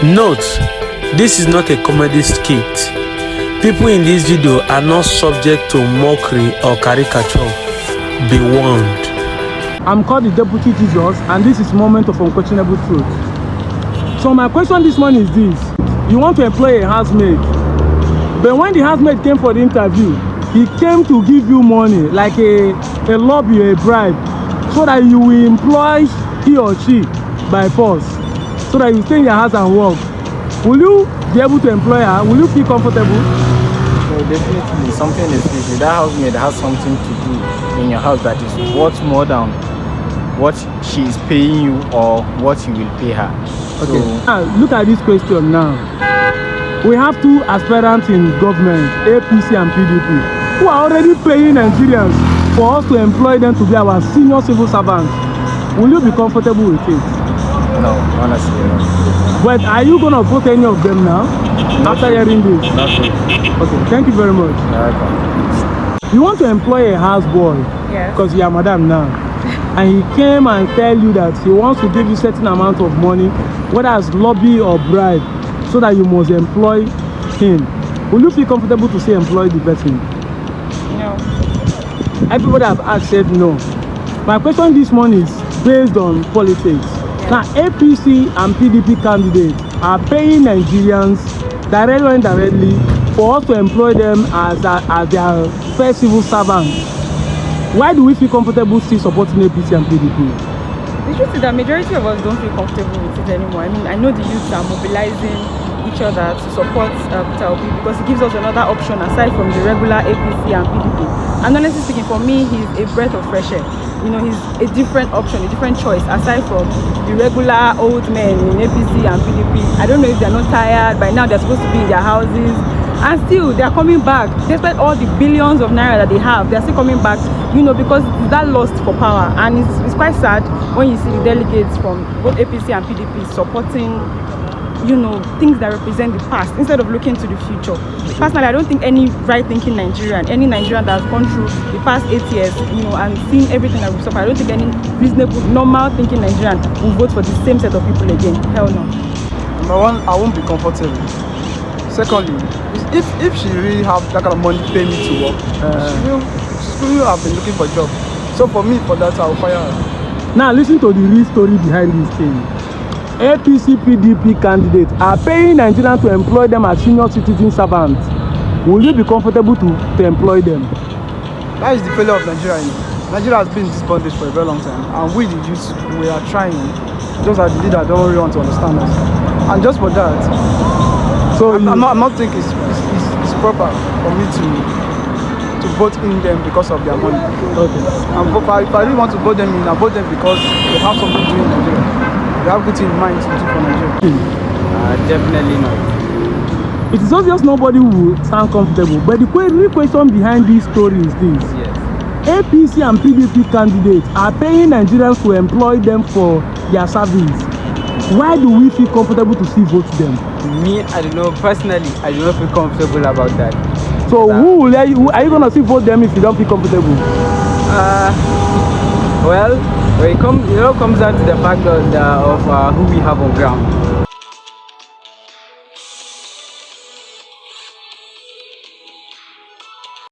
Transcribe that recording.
Note, this is not a comedy skit. People in this video are not subject to mockery or caricature. Be warned. I'm called the Deputy Jesus, and this is moment of unquestionable truth. So my question this morning is this. You want to employ a housemaid, but when the housemaid came for the interview, he came to give you money, like a lobby, a bribe, so that you will employ he or she by force, so that you stay in your house and work. Will you be able to employ her? Will you feel comfortable? So definitely something is fishy. That housemaid has something to do in your house that is worth more than what she is paying you or what you will pay her. Okay. So, Now, look at this question now. We have two aspirants in government, APC and PDP, who are already paying Nigerians for us to employ them to be our senior civil servants. Will you be comfortable with it? no, honestly, no. But are you going to vote any of them now? After hearing this? Not really. Okay, thank you very much. You want to employ a houseboy? Yes. Because you are madam now. And he came and tell you that he wants to give you certain amount of money, whether as lobby or bribe, so that you must employ him. Will you feel comfortable to say employ the person? No. Everybody have asked said no. My question this morning is based on politics. Now APC and PDP candidates are paying Nigerians directly or indirectly for us to employ them as their first civil servants. Why do we feel comfortable still supporting APC and PDP? The truth is that majority of us don't feel comfortable with it anymore. I mean, I know the youths are mobilizing each other to support Peter Obi because it gives us another option aside from the regular APC and PDP. And honestly speaking, for me, he's a breath of fresh air. You know, he's a different option, a different choice aside from the regular old men in APC and PDP. I don't know if they're not tired. By now, they're supposed to be in their houses. And still, they're coming back. Despite all the billions of naira that they have, they're still coming back, you know, because it's that lust for power. And it's quite sad when you see the delegates from both APC and PDP supporting, you know, things that represent the past instead of looking to the future. Personally, I don't think any right-thinking Nigerian, any Nigerian that has gone through the past 8 years, you know, and seen everything that we've suffered, I don't think any reasonable, normal-thinking Nigerian will vote for the same set of people again. Hell no. Number one, I won't be comfortable. Secondly, if she really have that kind of money to pay me to work, she will have been looking for a job. So for me, for that, I'll fire her. Now listen to the real story behind this thing. APC PDP candidates are paying Nigerians to employ them as senior citizen servants. Will you be comfortable to employ them? That is the failure of Nigeria. Nigeria has been in this bondage for a very long time, and we the youth, we are trying. Just as the leader don't really want to understand us. And just for that, so I'm not thinking it's proper for me to vote in them because of their money. Okay. And if I really want to vote them in, I vote them because they have something to do in Nigeria. They have good in mind to do for Nigeria. Definitely not. It is obvious nobody will sound comfortable, but the real question behind this story is this. Yes. APC and PDP candidates are paying Nigerians to employ them for their service. Why do we feel comfortable to still vote them? Me, I don't know. Personally, I do not feel comfortable about that. So who are you going to still vote them if you don't feel comfortable? Well, when it comes down to the fact of who we have on ground.